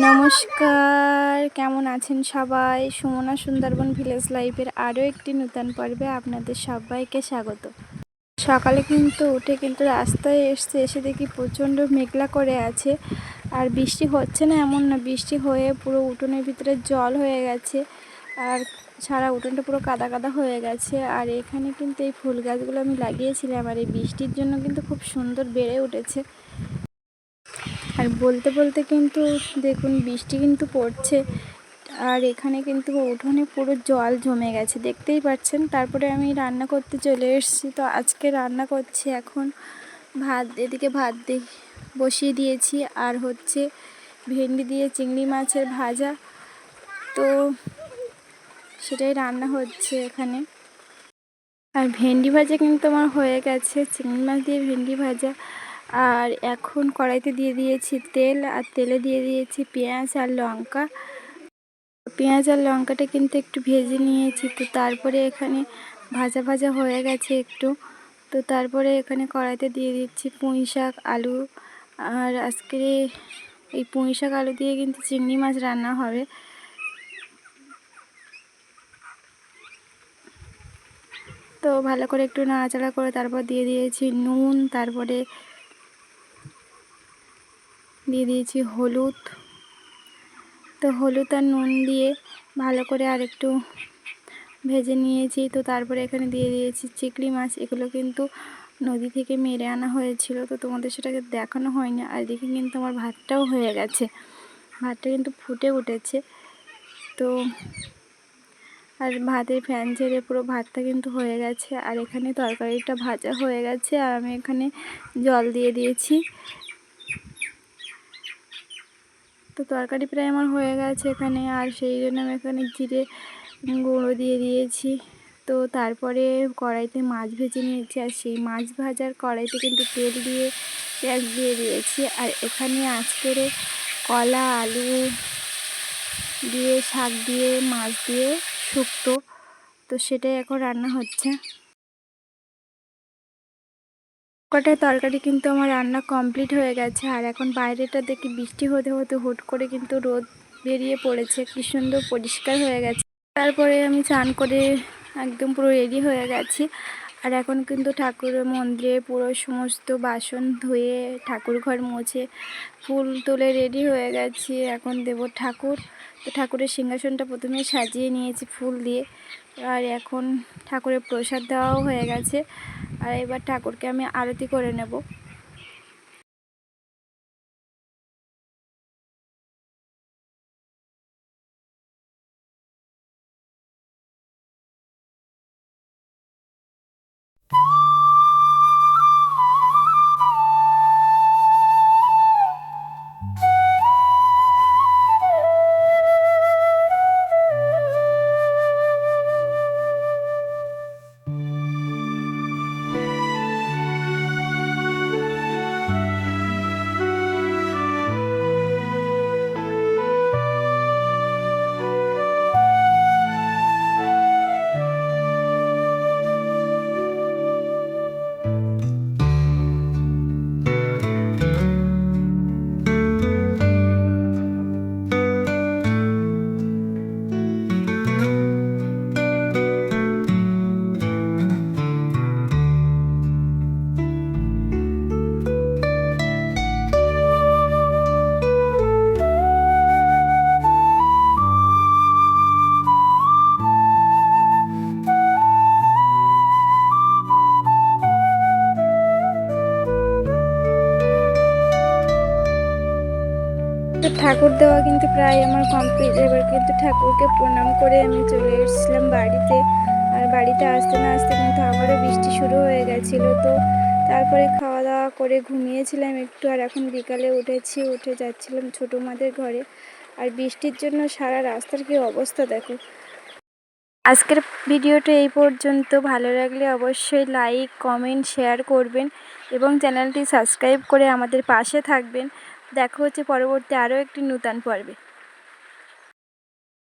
নমস্কার, কেমন আছেন সবাই? সুমনা সুন্দরবন ভিলেজ লাইফের আরও একটি নতুন পর্বে আপনাদের সবাইকে স্বাগত। সকালে উঠে রাস্তায় এসে দেখি প্রচণ্ড মেঘলা করে আছে, আর বৃষ্টি হচ্ছে না এমন না, বৃষ্টি হয়ে পুরো উঠোনের ভিতরে জল হয়ে গেছে, আর সারা উঠোনটা পুরো কাদা কাদা হয়ে গেছে। আর এখানে এই ফুল গাছগুলো আমি লাগিয়েছিলাম, আর এই বৃষ্টির জন্য খুব সুন্দর বেড়ে উঠেছে। আর বলতে বলতে দেখুন বৃষ্টি পড়ছে, আর এখানে উঠোনে পুরো জল জমে গেছে, দেখতেই পাচ্ছেন। তারপরে আমি রান্না করতে চলে এসেছি। তো আজকে রান্না করছি এখন ভাত, এদিকে ভাত বসিয়ে দিয়েছি, আর হচ্ছে ভেন্ডি দিয়ে চিংড়ি মাছের ভাজা, তো সেটাই রান্না হচ্ছে এখানে। আর ভেন্ডি ভাজা আমার হয়ে গেছে, চিংড়ি মাছ দিয়ে ভেন্ডি ভাজা। আর এখন কড়াইতে দিয়ে দিয়েছি তেল, আর তেলে দিয়ে দিয়েছি পেঁয়াজ আর লঙ্কা। পেঁয়াজ আর লঙ্কাটা একটু ভেজে নিয়েছি। তো তারপরে এখানে ভাজা ভাজা হয়ে গেছে একটু, তো তারপরে এখানে কড়াইতে দিয়ে দিচ্ছি পুঁই শাক, আলু। আর আজকে এই পুঁই শাক আলু দিয়ে চিংড়ি মাছ রান্না হবে। তো ভালো করে একটু নাড়াচাড়া করে তারপর দিয়ে দিয়েছি নুন, তারপরে দিয়ে দিয়েছি হলুদ। তো হলুদ আর নুন দিয়ে ভালো করে আর একটু ভেজে নিয়েছি। তো তারপরে এখানে দিয়ে দিয়েছি চিংড়ি মাছ। এগুলো নদী থেকে মেরে আনা হয়েছিল, তো তোমাদের সেটাকে দেখানো হয়নি। আর এদিকে আমার ভাতটাও হয়ে গেছে, ভাতটা ফুটে উঠেছে। তো আর ভাতের ফ্যান ছেড়ে পুরো ভাতটা হয়ে গেছে। আর এখানে তরকারিটা ভাজা হয়ে গেছে, আর আমি এখানে জল দিয়ে দিয়েছি। তো তরকারি প্রায় আমার হয়ে গেছে এখানে, আর সেই জন্য আমি এখানে জিরে গুঁড়ো দিয়ে দিয়েছি। তো তারপরে কড়াইতে মাছ ভেজে নিয়েছি, আর সেই মাছ ভাজার কড়াইতে তেল দিয়ে পেঁয়াজ দিয়ে দিয়েছি। আর এখানে আজকের কলা, আলু দিয়ে, শাক দিয়ে, মাছ দিয়ে শুক্তো, তো সেটাই এখন রান্না হচ্ছে। কটা তরকারি আমার রান্না কমপ্লিট হয়ে গেছে। আর এখন বাইরেটা দেখি বৃষ্টি হতে হতে হুট করে রোদ বেরিয়ে পড়েছে, কি সুন্দর পরিষ্কার হয়ে গেছে। তারপরে আমি চান করে একদম পুরো রেডি হয়ে গেছি। আর এখন ঠাকুরের মন্দিরে পুরো সমস্ত বাসন ধুয়ে, ঠাকুর ঘর মুছে, ফুল তুলে রেডি হয়ে গেছি। এখন দেব ঠাকুর। তো ঠাকুরের সিংহাসনটা প্রথমে সাজিয়ে নিয়েছি ফুল দিয়ে, আর এখন ঠাকুরের প্রসাদ দেওয়াও হয়ে গেছে। আর এবার ঠাকুরকে আমি আরতি করে নেব। তো ঠাকুর দেওয়া প্রায় আমার কমপ্লিট। এবার ঠাকুরকে প্রণাম করে আমি চলে এসেছিলাম বাড়িতে। আর বাড়িতে আসতে না আসতে আবারও বৃষ্টি শুরু হয়ে গেছিলো। তো তারপরে খাওয়া দাওয়া করে ঘুমিয়েছিলাম একটু, আর এখন বিকালে উঠে যাচ্ছিলাম ছোটো মাদের ঘরে। আর বৃষ্টির জন্য সারা রাস্তার কি অবস্থা দেখো। আজকের ভিডিওটা এই পর্যন্ত। ভালো লাগলে অবশ্যই লাইক, কমেন্ট, শেয়ার করবেন এবং চ্যানেলটি সাবস্ক্রাইব করে আমাদের পাশে থাকবেন। দেখা হচ্ছে পরবর্তী আরও একটি নতুন পর্বে।